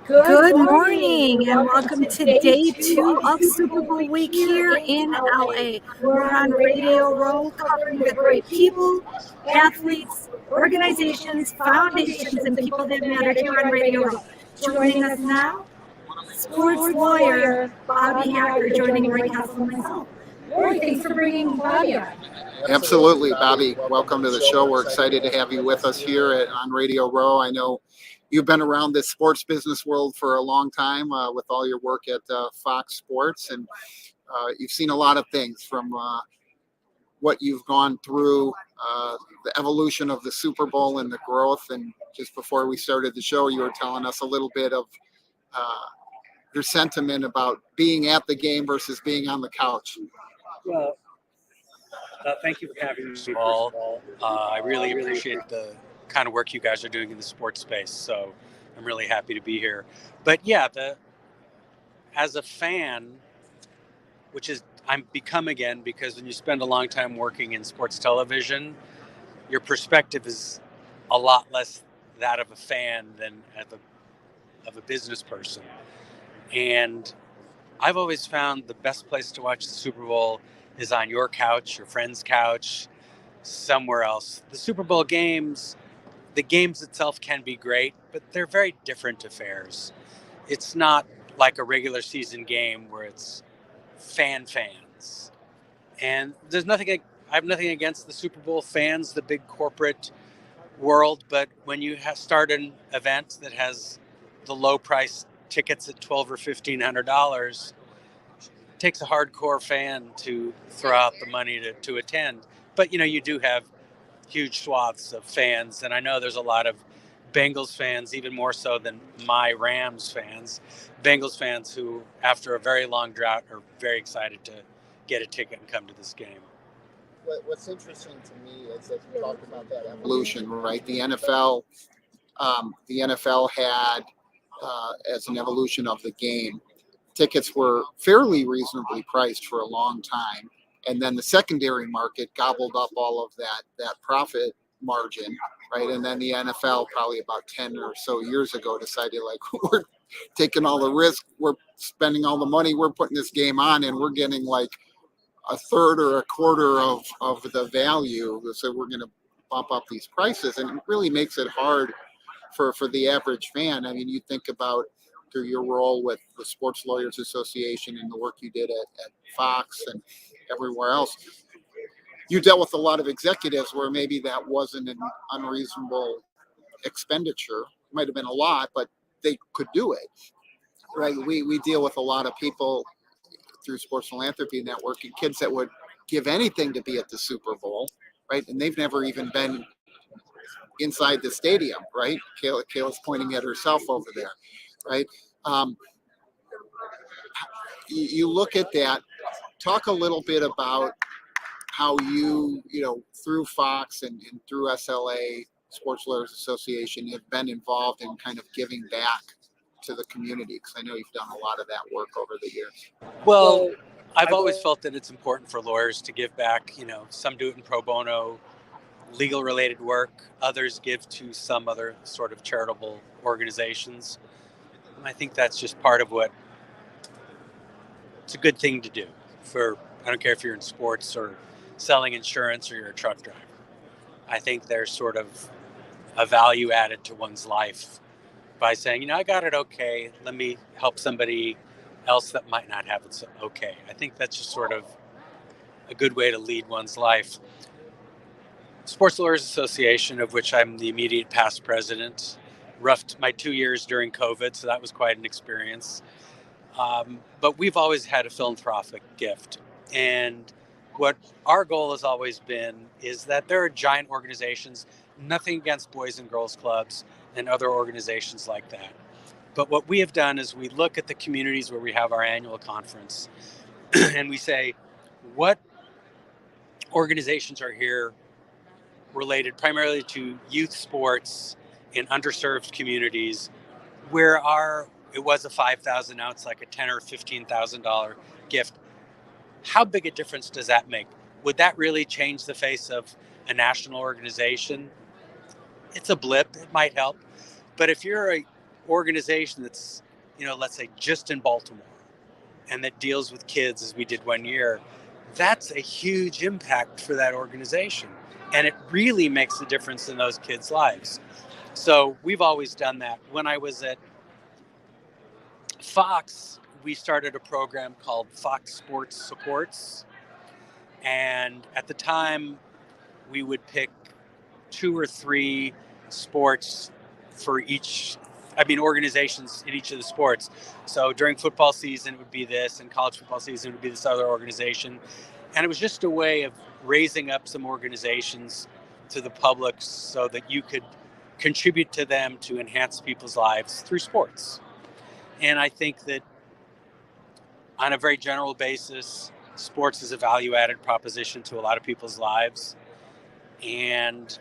Good morning and welcome to day 2 of Super Bowl week here in LA. We're on Radio Row covering the great people, athletes, organizations, foundations, and people that matter here on Radio Row. Joining us now, sports lawyer Bobby Hacker, joining Ray Castle and myself. Roy, thanks for bringing Bobby on. Absolutely, Bobby. Welcome to the show. We're excited to have you with us here on Radio Row. I know you've been around this sports business world for a long time with all your work at Fox Sports, and you've seen a lot of things from what you've gone through, the evolution of the Super Bowl and the growth. And just before we started the show, you were telling us a little bit of your sentiment about being at the game versus being on the couch. Well, thank you for having me. Paul. I really appreciate the kind of work you guys are doing in the sports space. So I'm really happy to be here. But yeah, as a fan, which is I'm become again, because when you spend a long time working in sports television, your perspective is a lot less that of a fan than of a business person. And I've always found the best place to watch the Super Bowl is on your couch, your friend's couch, somewhere else. The Super Bowl games, the games itself can be great, but they're very different affairs. It's not like a regular season game where it's fans. And I have nothing against the Super Bowl fans, the big corporate world, but when you start an event that has the low price tickets at $1,200 or $1,500, it takes a hardcore fan to throw out the money to attend. But you do have huge swaths of fans, and I know there's a lot of Bengals fans, even more so than my Rams fans, Bengals fans who, after a very long drought, are very excited to get a ticket and come to this game. What's interesting to me is that you talked about that evolution, right? The NFL had, as an evolution of the game, tickets were fairly reasonably priced for a long time. And then the secondary market gobbled up all of that profit margin, right? And then the NFL, probably about 10 or so years ago, decided, like, we're taking all the risk, we're spending all the money, we're putting this game on, and we're getting like a third or a quarter of the value. So we're going to bump up these prices, and it really makes it hard for the average fan. I mean, you think about through your role with the Sports Lawyers Association and the work you did at Fox and everywhere else, you dealt with a lot of executives where maybe that wasn't an unreasonable expenditure. It might have been a lot, but they could do it, right? We deal with a lot of people through Sports Philanthropy Network and kids that would give anything to be at the Super Bowl, right? And they've never even been inside the stadium, right? Kayla's pointing at herself over there, right? You look at that. Talk a little bit about how you through Fox and through SLA, Sports Lawyers Association, have been involved in kind of giving back to the community, because I know you've done a lot of that work over the years. Well, I've always felt that it's important for lawyers to give back. Some do it in pro bono, legal related work. Others give to some other sort of charitable organizations. And I think that's just part of what it's a good thing to do. I don't care if you're in sports or selling insurance or you're a truck driver. I think there's sort of a value added to one's life by saying, I got it okay. Let me help somebody else that might not have it so okay. I think that's just sort of a good way to lead one's life. Sports Lawyers Association, of which I'm the immediate past president, roughed my 2 years during COVID, so that was quite an experience. But we've always had a philanthropic gift. And what our goal has always been is that there are giant organizations, nothing against Boys and Girls Clubs and other organizations like that. But what we have done is we look at the communities where we have our annual conference and we say, what organizations are here related primarily to youth sports in underserved communities where it was a $5,000, now it's like a $10,000 or $15,000 gift. How big a difference does that make? Would that really change the face of a national organization? It's a blip. It might help. But if you're a organization that's, let's say just in Baltimore and that deals with kids as we did one year, that's a huge impact for that organization. And it really makes a difference in those kids' lives. So we've always done that. When I was at Fox, we started a program called Fox Sports Supports. And at the time, we would pick 2 or 3 sports for organizations in each of the sports. So during football season, it would be this, and college football season, it would be this other organization. And it was just a way of raising up some organizations to the public so that you could contribute to them to enhance people's lives through sports. And I think that on a very general basis, sports is a value-added proposition to a lot of people's lives. And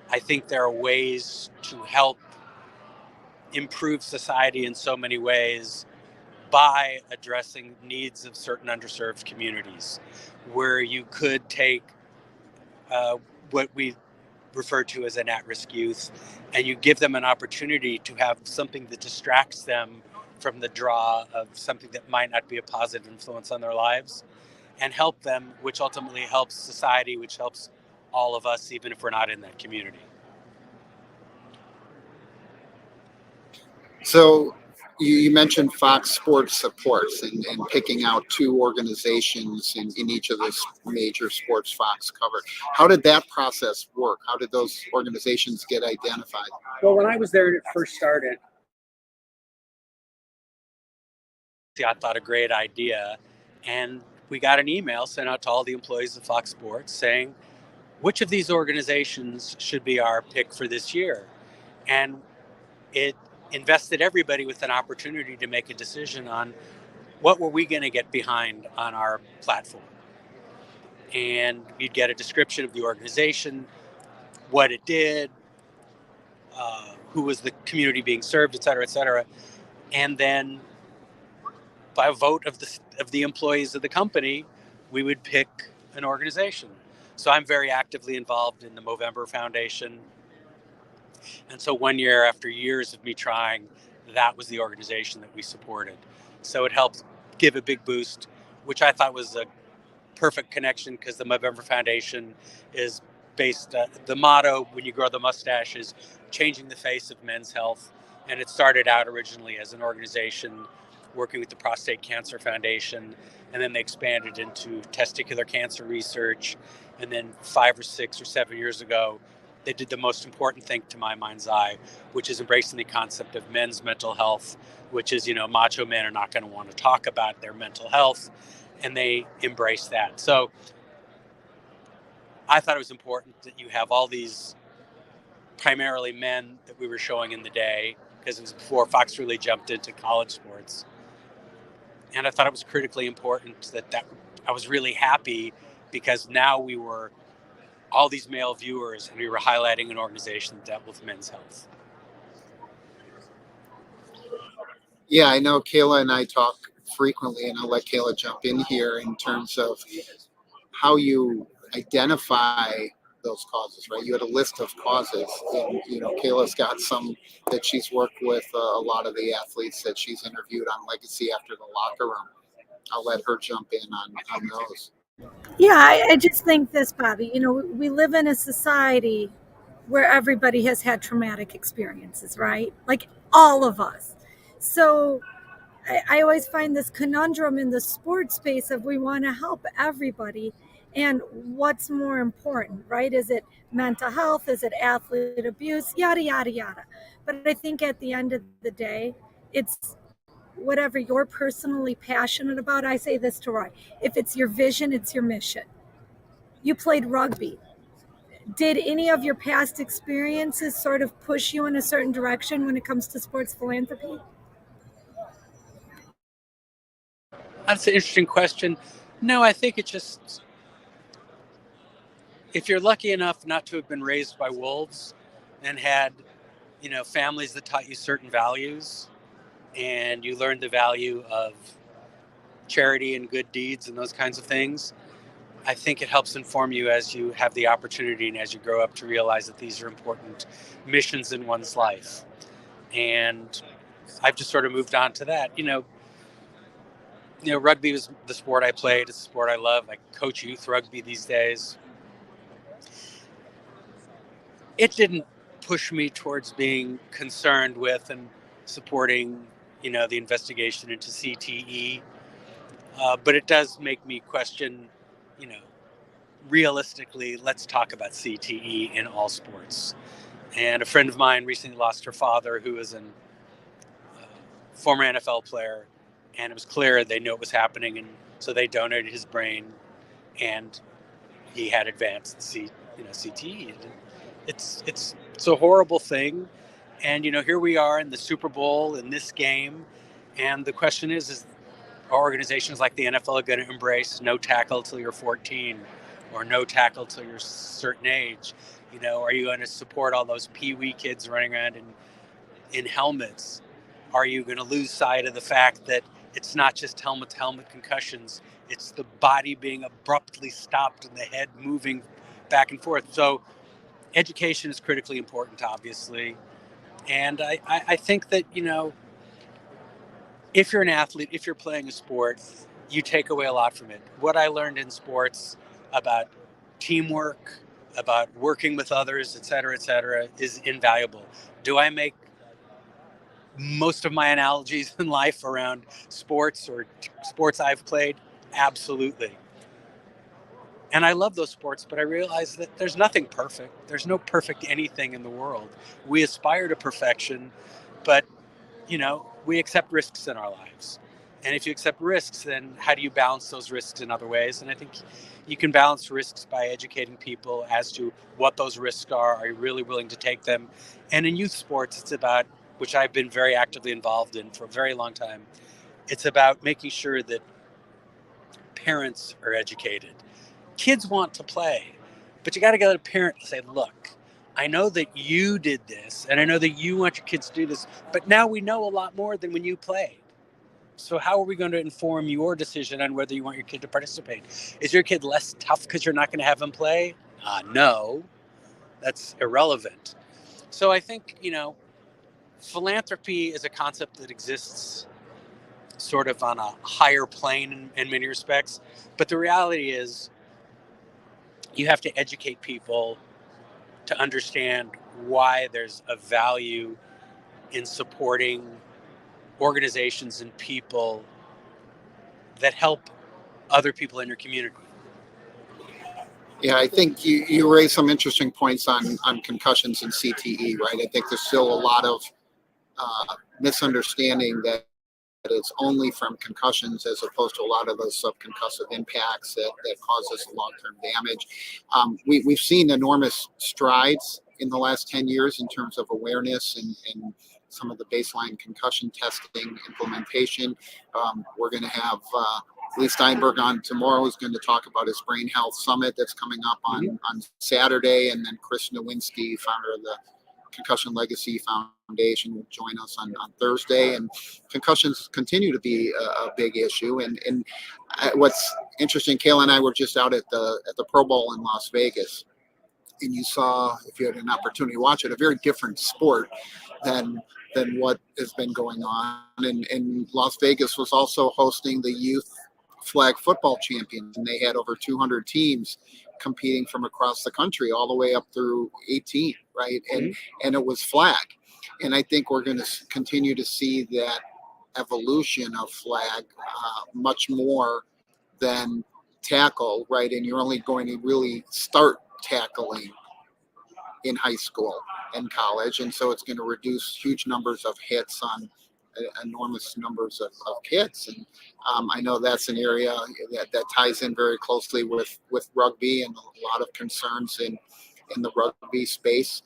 I think there are ways to help improve society in so many ways by addressing needs of certain underserved communities, where you could take what we refer to as an at-risk youth, and you give them an opportunity to have something that distracts them from the draw of something that might not be a positive influence on their lives, and help them, which ultimately helps society, which helps all of us, even if we're not in that community. So you mentioned Fox Sports Supports and picking out 2 organizations in each of the major sports Fox covered. How did that process work? How did those organizations get identified? Well, when I was there and it first started, I thought a great idea. And we got an email sent out to all the employees of Fox Sports saying, which of these organizations should be our pick for this year? And it invested everybody with an opportunity to make a decision on what were we going to get behind on our platform. And you'd get a description of the organization, what it did, who was the community being served, et cetera, et cetera. And then by a vote of the employees of the company, we would pick an organization. So I'm very actively involved in the Movember Foundation. And so one year, after years of me trying, that was the organization that we supported. So it helped give a big boost, which I thought was a perfect connection, because the Movember Foundation is based, the motto when you grow the mustache is changing the face of men's health. And it started out originally as an organization working with the Prostate Cancer Foundation, and then they expanded into testicular cancer research. And then 5 or 6 or 7 years ago, they did the most important thing to my mind's eye, which is embracing the concept of men's mental health, which is, macho men are not going to want to talk about their mental health, and they embrace that. So I thought it was important that you have all these primarily men that we were showing in the day, because it was before Fox really jumped into college sports. And I thought it was critically important that I was really happy, because now we were all these male viewers, and we were highlighting an organization that dealt with men's health. Yeah, I know Kayla and I talk frequently, and I'll let Kayla jump in here in terms of how you identify those causes, right? You had a list of causes, and Kayla's got some that she's worked with a lot of the athletes that she's interviewed on Legacy After the Locker Room. I'll let her jump in on those. Yeah, I just think this, Bobby. We live in a society where everybody has had traumatic experiences, right? Like all of us. So I always find this conundrum in the sports space of we want to help everybody. And what's more important, right? Is it mental health? Is it athlete abuse? Yada, yada, yada. But I think at the end of the day, it's whatever you're personally passionate about. I say this to Roy: if it's your vision, it's your mission. You played rugby. Did any of your past experiences sort of push you in a certain direction when it comes to sports philanthropy? That's an interesting question. No, I think it's just, if you're lucky enough not to have been raised by wolves and had, families that taught you certain values, and you learned the value of charity and good deeds and those kinds of things, I think it helps inform you as you have the opportunity and as you grow up to realize that these are important missions in one's life. And I've just sort of moved on to that. Rugby was the sport I played. It's a sport I love. I coach youth rugby these days. It didn't push me towards being concerned with and supporting, the investigation into CTE. But it does make me question, realistically, let's talk about CTE in all sports. And a friend of mine recently lost her father, who was a former NFL player, and it was clear they knew it was happening, and so they donated his brain, and he had advanced CTE. It's a horrible thing, and here we are in the Super Bowl in this game, and the question is are organizations like the NFL going to embrace no tackle till you're 14, or no tackle till you're a certain age? Are you going to support all those pee-wee kids running around in helmets? Are you going to lose sight of the fact that it's not just helmet-to-helmet concussions, it's the body being abruptly stopped and the head moving back and forth? So education is critically important, obviously. And I think that, if you're an athlete, if you're playing a sport, you take away a lot from it. What I learned in sports about teamwork, about working with others, et cetera, is invaluable. Do I make most of my analogies in life around sports or sports I've played? Absolutely. And I love those sports, but I realize that there's nothing perfect. There's no perfect anything in the world. We aspire to perfection, but, we accept risks in our lives. And if you accept risks, then how do you balance those risks in other ways? And I think you can balance risks by educating people as to what those risks are. Are you really willing to take them? And in youth sports, it's about, which I've been very actively involved in for a very long time, it's about making sure that parents are educated. Kids want to play, but you got to get a parent and say, look, I know that you did this, and I know that you want your kids to do this, but now we know a lot more than when you played. So how are we going to inform your decision on whether you want your kid to participate? Is your kid less tough because you're not going to have him play? No, that's irrelevant. So I think, philanthropy is a concept that exists sort of on a higher plane in many respects. But the reality is you have to educate people to understand why there's a value in supporting organizations and people that help other people in your community. Yeah, I think you raised some interesting points on concussions and CTE, right? I think there's still a lot of misunderstanding that it's only from concussions as opposed to a lot of those subconcussive impacts that causes long-term damage. We've seen enormous strides in the last 10 years in terms of awareness and some of the baseline concussion testing implementation. We're going to have Lee Steinberg on tomorrow, is going to talk about his Brain Health Summit that's coming up on Saturday, and then Chris Nowinski, founder of the Concussion Legacy Foundation, will join us on Thursday. And concussions continue to be a big issue. And what's interesting, Kayla and I were just out at the Pro Bowl in Las Vegas, and you saw, if you had an opportunity to watch it, a very different sport than what has been going on. And Las Vegas was also hosting the youth flag football champions, and they had over 200 teams competing from across the country all the way up through 18, right? And it was flag. And I think we're going to continue to see that evolution of flag much more than tackle, right? And you're only going to really start tackling in high school and college, and so it's going to reduce huge numbers of hits on enormous numbers of kids. And I know that's an area that ties in very closely with rugby, and a lot of concerns in the rugby space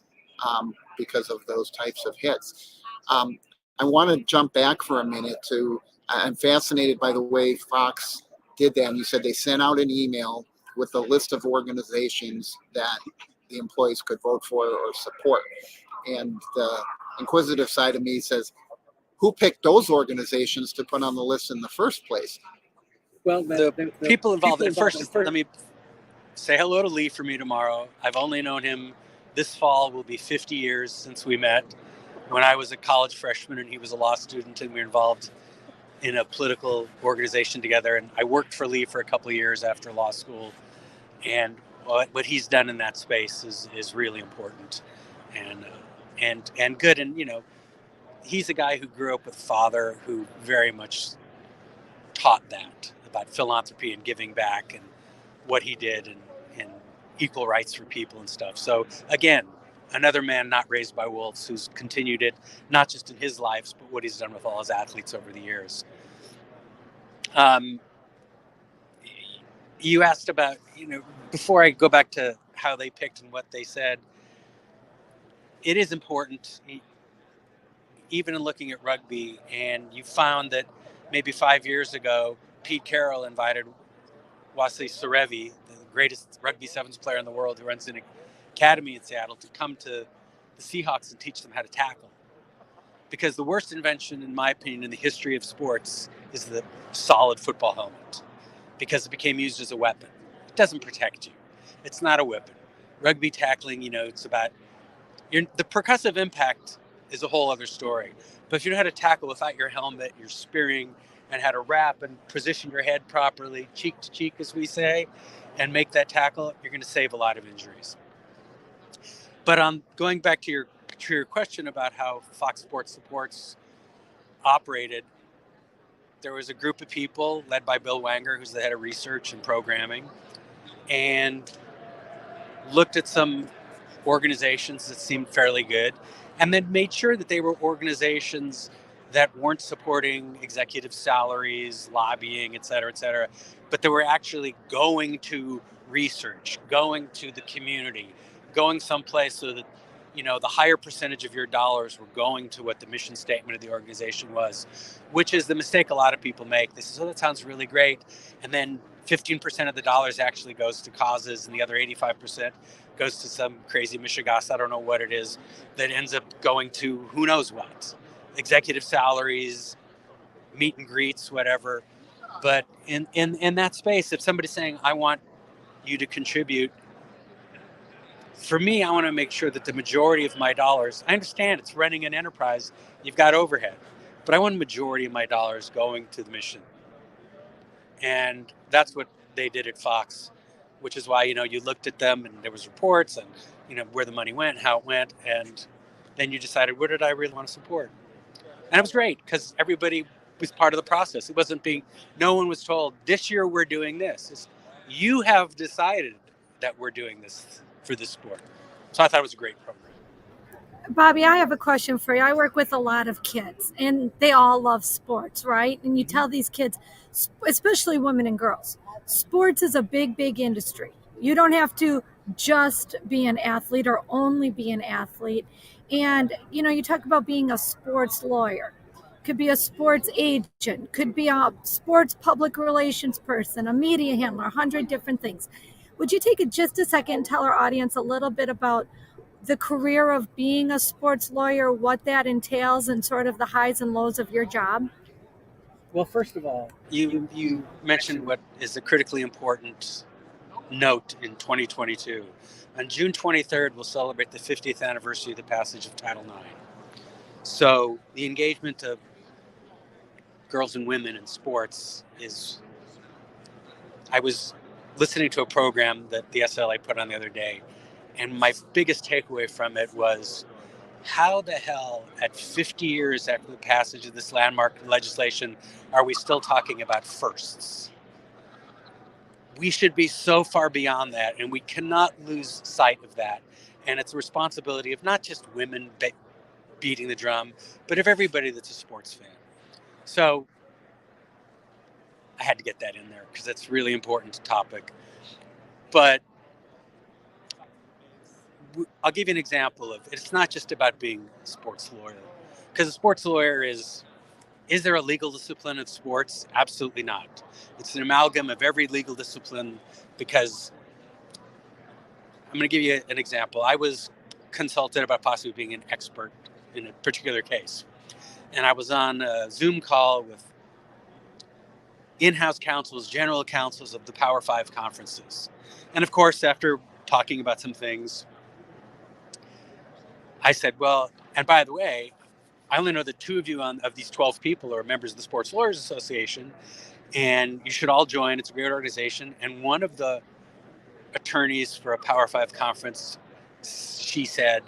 because of those types of hits. I want to jump back for a minute to, I'm fascinated by the way Fox did that. And you said they sent out an email with a list of organizations that the employees could vote for or support. And the inquisitive side of me says, who picked those organizations to put on the list in the first place? Well, the people involved. Let me say hello to Lee for me tomorrow. I've only known him, this fall will be 50 years since we met. when I was a college freshman and he was a law student, and we were involved in a political organization together. And I worked for Lee for a couple of years after law school. And what he's done in that space is really important and good. And, he's a guy who grew up with a father who very much taught that about philanthropy and giving back and what he did and equal rights for people and stuff. So again, another man not raised by wolves who's continued it, not just in his lives, but what he's done with all his athletes over the years. You asked about, before I go back to how they picked and what they said, it is important, even in looking at rugby, and you found that maybe 5 years ago, Pete Carroll invited Wesley Serevi, the greatest rugby sevens player in the world who runs an academy in Seattle, to come to the Seahawks and teach them how to tackle. Because the worst invention, in my opinion, in the history of sports is the solid football helmet, because it became used as a weapon. It doesn't protect you. It's not a weapon. Rugby tackling, it's about the percussive impact is a whole other story. But if you know how to tackle without your helmet, you're spearing, and how to wrap and position your head properly, cheek to cheek, as we say, and make that tackle, you're going to save a lot of injuries. But going back to your question about how Fox Sports Supports operated, there was a group of people led by Bill Wanger, who's the head of research and programming, and looked at some organizations that seemed fairly good, and then made sure that they were organizations that weren't supporting executive salaries, lobbying, et cetera, but they were actually going to research, going to the community, going someplace so that, the higher percentage of your dollars were going to what the mission statement of the organization was, which is the mistake a lot of people make. They say, oh, that sounds really great. And then 15% of the dollars actually goes to causes, and the other 85% goes to some crazy mishigas, I don't know what it is, that ends up going to who knows what. Executive salaries, meet and greets, whatever. But in that space, if somebody's saying, I want you to contribute, for me, I want to make sure that the majority of my dollars, I understand it's running an enterprise, you've got overhead, but I want the majority of my dollars going to the mission. And that's what they did at Fox, which is why, you looked at them and there was reports and, where the money went, how it went. And then you decided, what did I really want to support? And it was great because everybody was part of the process. It wasn't no one was told, this year we're doing this. You have decided that we're doing this for this sport. So I thought it was a great program. Bobby, I have a question for you. I work with a lot of kids, and they all love sports, right? And you tell these kids, especially women and girls, sports is a big, big industry. You don't have to just be an athlete or only be an athlete. And, you talk about being a sports lawyer. Could be a sports agent, could be a sports public relations person, a media handler, 100 different things. Would you take just a second and tell our audience a little bit about the career of being a sports lawyer, what that entails, and sort of the highs and lows of your job? Well, first of all, you mentioned what is a critically important note in 2022. On June 23rd, we'll celebrate the 50th anniversary of the passage of Title IX. So the engagement of girls and women in sports I was listening to a program that the SLA put on the other day, and my biggest takeaway from it was, how the hell at 50 years after the passage of this landmark legislation are we still talking about firsts? We should be so far beyond that, and we cannot lose sight of that. And it's a responsibility of not just women beating the drum, but of everybody that's a sports fan. So I had to get that in there because it's a really important topic. But I'll give you an example of it's not just about being a sports lawyer, because a sports lawyer is there a legal discipline of sports? Absolutely not. It's an amalgam of every legal discipline, because I'm going to give you an example. I was consulted about possibly being an expert in a particular case, and I was on a Zoom call with in-house counsels, general counsels of the Power 5 conferences. And of course, after talking about some things, I said, well, and by the way, I only know that 2 of you of these 12 people are members of the Sports Lawyers Association, and you should all join. It's a great organization. And one of the attorneys for a Power 5 conference, she said,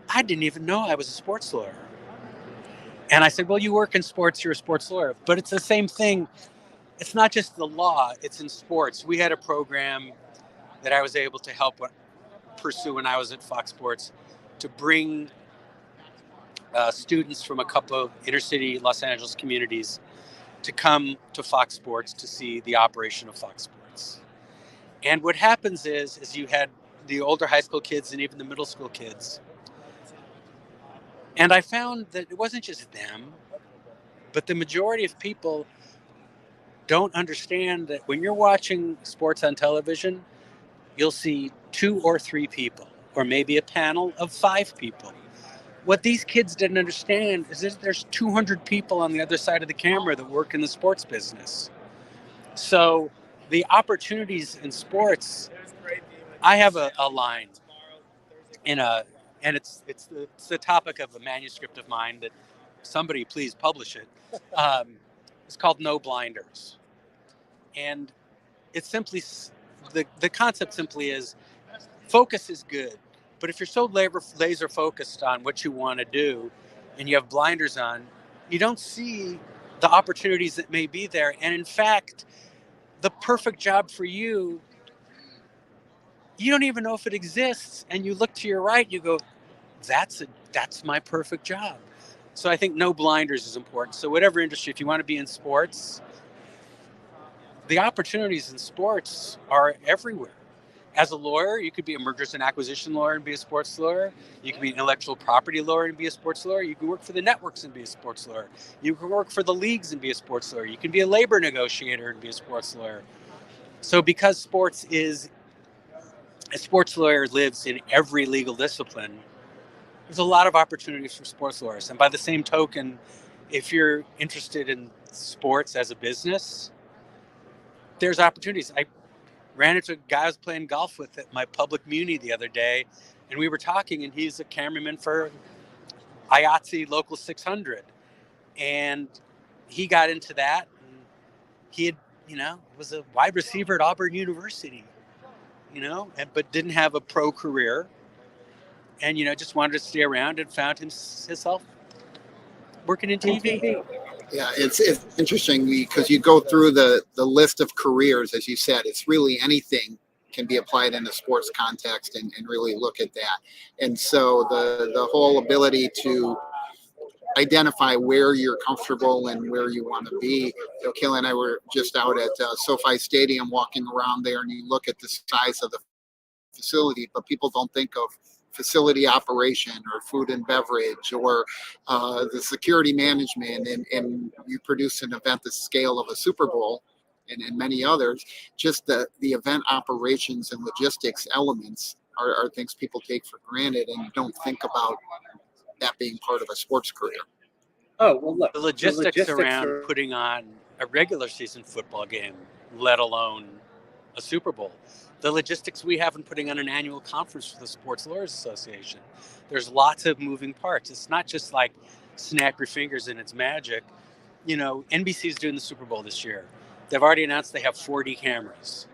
I didn't even know I was a sports lawyer. And I said, well, you work in sports, you're a sports lawyer. But it's the same thing. It's not just the law, it's in sports. We had a program that I was able to help pursue when I was at Fox Sports to bring students from a couple of inner city Los Angeles communities to come to Fox Sports to see the operation of Fox Sports. And what happens is you had the older high school kids and even the middle school kids. And I found that it wasn't just them, but the majority of people don't understand that when you're watching sports on television, you'll see 2 or 3 people, or maybe a panel of 5 people. What these kids didn't understand is that there's 200 people on the other side of the camera that work in the sports business. So the opportunities in sports, I have a line and it's the topic of a manuscript of mine that somebody please publish it. It's called No Blinders. And it's simply, the concept simply is focus is good. But if you're so laser focused on what you want to do and you have blinders on, you don't see the opportunities that may be there. And in fact, the perfect job for you, you don't even know if it exists. And you look to your right, you go, that's my perfect job. So I think no blinders is important. So whatever industry, if you want to be in sports, the opportunities in sports are everywhere. As a lawyer, you could be a mergers and acquisition lawyer and be a sports lawyer. You could be an intellectual property lawyer and be a sports lawyer. You can work for the networks and be a sports lawyer. You can work for the leagues and be a sports lawyer. You can be a labor negotiator and be a sports lawyer. So because a sports lawyer lives in every legal discipline, there's a lot of opportunities for sports lawyers. And by the same token, if you're interested in sports as a business, there's opportunities. I ran into a guy I was playing golf with at my public muni the other day, and we were talking, and he's a cameraman for IATSE Local 600. And he got into that, and he had, was a wide receiver at Auburn University, but didn't have a pro career. And, just wanted to stay around and found himself working in TV. Yeah, it's interesting because you go through the list of careers, as you said, it's really anything can be applied in a sports context and really look at that. And so the whole ability to identify where you're comfortable and where you want to be. Kayla and I were just out at SoFi Stadium walking around there, and you look at the size of the facility, but people don't think of facility operation or food and beverage or the security management, and you produce an event the scale of a Super Bowl and many others. Just the event operations and logistics elements are things people take for granted and don't think about that being part of a sports career. Oh, well, look, the logistics around putting on a regular season football game, let alone a Super Bowl. The logistics we have in putting on an annual conference for the Sports Lawyers Association. There's lots of moving parts. It's not just like snap your fingers and it's magic. NBC's doing the Super Bowl this year. They've already announced they have 40 cameras.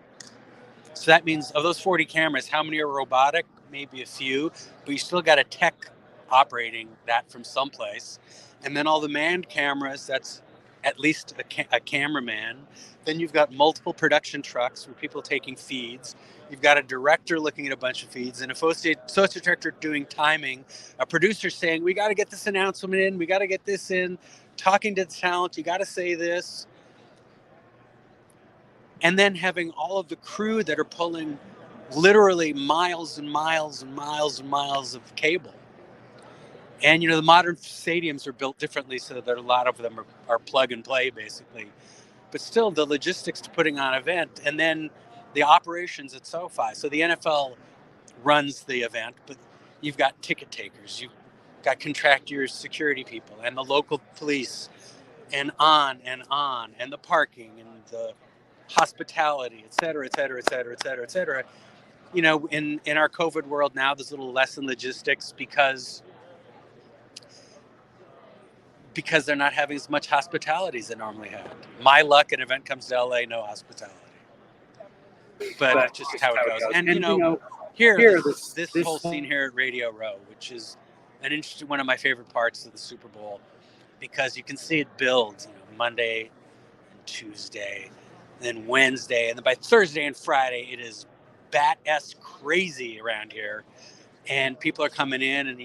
So that means of those 40 cameras, how many are robotic? Maybe a few, but you still got a tech operating that from someplace. And then all the manned cameras, that's at least a cameraman. Then you've got multiple production trucks where people are taking feeds. You've got a director looking at a bunch of feeds, an associate director doing timing, a producer saying, we got to get this announcement in, we got to get this in, talking to the talent, you got to say this. And then having all of the crew that are pulling literally miles and miles and miles and miles of cable. And, the modern stadiums are built differently so that a lot of them are plug and play, basically. But still, the logistics to putting on an event, and then the operations at SoFi. So the NFL runs the event, but you've got ticket takers, you've got contractors, security people, and the local police, and on, and the parking, and the hospitality, et cetera, et cetera, et cetera, et cetera, et cetera. in our COVID world now, there's a little less in logistics because they're not having as much hospitality as they normally had. My luck, an event comes to LA, no hospitality. But just how it goes. And here, this whole scene here at Radio Row, which is one of my favorite parts of the Super Bowl, because you can see it build, Monday and Tuesday, and then Wednesday, and then by Thursday and Friday, it is bat-esque crazy around here. And people are coming in, and,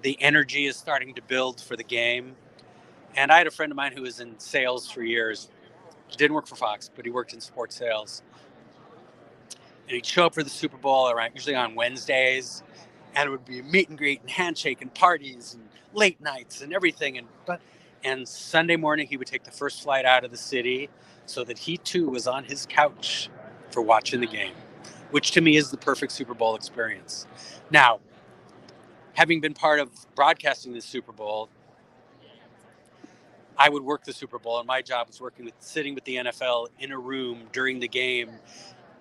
the energy is starting to build for the game. And I had a friend of mine who was in sales for years. Didn't work for Fox, but he worked in sports sales. And he'd show up for the Super Bowl usually on Wednesdays, and it would be a meet and greet and handshake and parties and late nights and everything. And Sunday morning, he would take the first flight out of the city so that he too was on his couch for watching the game, which to me is the perfect Super Bowl experience. Now, having been part of broadcasting the Super Bowl, I would work the Super Bowl, and my job was sitting with the NFL in a room during the game,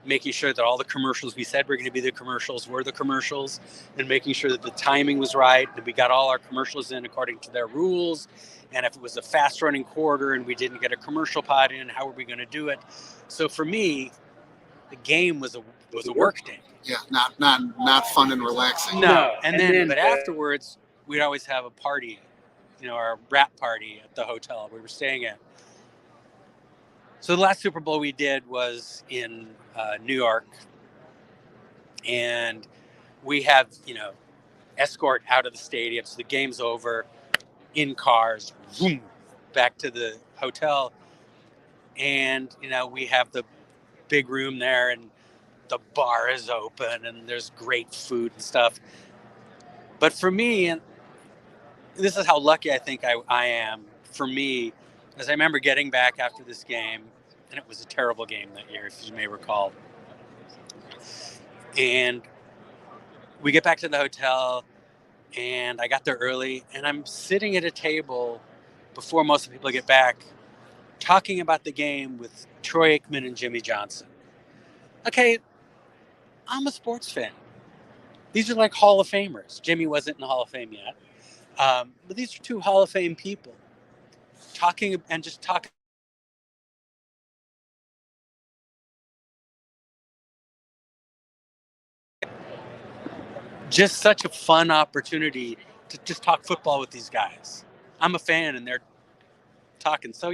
making sure that all the commercials we said were going to be the commercials were the commercials, and making sure that the timing was right, that we got all our commercials in according to their rules. And if it was a fast running quarter and we didn't get a commercial pod in, how were we going to do it? So for me, the game was a work day. Yeah, not fun and relaxing. No. But afterwards, we'd always have a party, our wrap party at the hotel we were staying at. So the last Super Bowl we did was in New York, and we have, escort out of the stadium. So the game's over, in cars, boom, back to the hotel. And, we have the big room there, and the bar is open, and there's great food and stuff. But for me, and this is how lucky I think I am, for me, as I remember getting back after this game, and it was a terrible game that year, if you may recall. And we get back to the hotel, and I got there early, and I'm sitting at a table before most of the people get back, talking about the game with Troy Aikman and Jimmy Johnson. Okay, I'm a sports fan. These are like Hall of Famers. Jimmy wasn't in the Hall of Fame yet. But these are two Hall of Fame people talking. Just such a fun opportunity to just talk football with these guys. I'm a fan, and they're talking. So,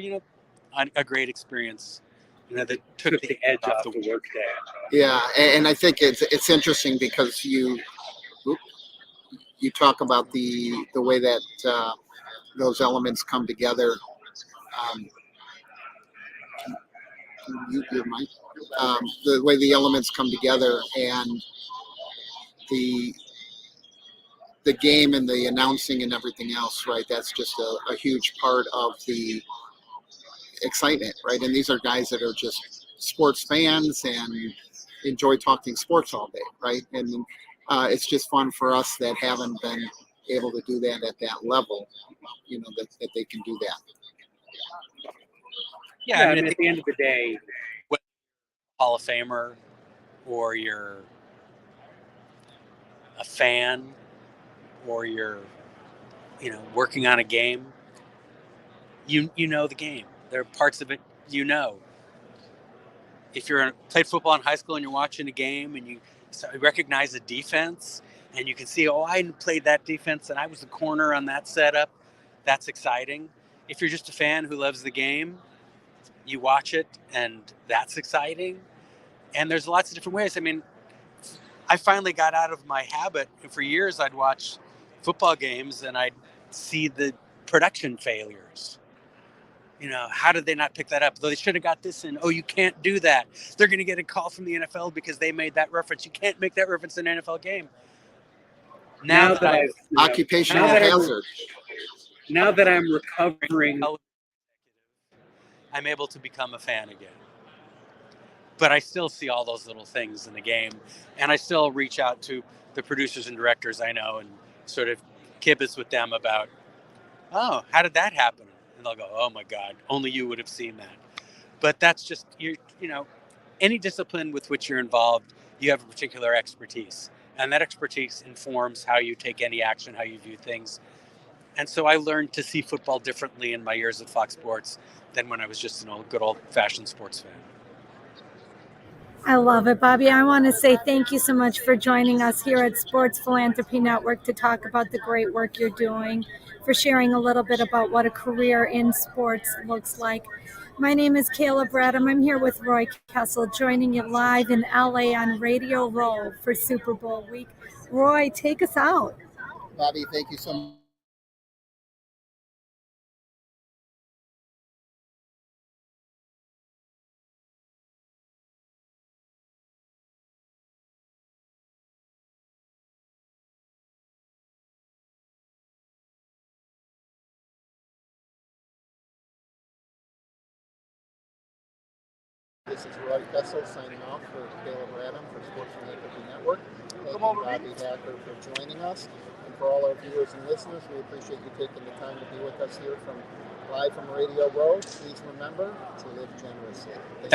a great experience, that took the edge off the work day. Yeah, and I think it's interesting because you talk about the way that those elements come together. Can you mute your mic? The way the elements come together, and the game and the announcing and everything else, right? That's just a huge part of the excitement, right? And these are guys that are just sports fans and enjoy talking sports all day, right? And it's just fun for us that haven't been able to do that at that level, that they can do that. Yeah, I mean, at the end of the day, whether you're a Hall of Famer or you're a fan or you're, working on a game, you know the game. There are parts of it, If you're played football in high school and you're watching a game and you recognize the defense and you can see, I played that defense and I was the corner on that setup, that's exciting. If you're just a fan who loves the game, you watch it and that's exciting. And there's lots of different ways. I mean, I finally got out of my habit. For years, I'd watch football games and I'd see the production failures. How did they not pick that up? Though they should have got this in. Oh, you can't do that. They're going to get a call from the NFL because they made that reference. You can't make that reference in an NFL game. Now that I've occupational hazard. Now that I'm recovering, I'm able to become a fan again. But I still see all those little things in the game, and I still reach out to the producers and directors I know and sort of kibitz with them about, how did that happen? And they'll go, oh my God, only you would have seen that. But that's just, any discipline with which you're involved, you have a particular expertise. And that expertise informs how you take any action, how you view things. And so I learned to see football differently in my years at Fox Sports than when I was just an good old-fashioned sports fan. I love it, Bobby. I want to say thank you so much for joining us here at Sports Philanthropy Network to talk about the great work you're doing, for sharing a little bit about what a career in sports looks like. My name is Kayla Bradham. I'm here with Roy Kessel, joining you live in LA on Radio Row for Super Bowl week. Roy, take us out. Bobby, thank you so much. This is Roy Kessel signing off for Caleb Radham for Sports Philanthropy Network. Thank you, Bobby Hacker, for joining us. And for all our viewers and listeners, we appreciate you taking the time to be with us here live from Radio Row. Please remember to live generously. Thank you.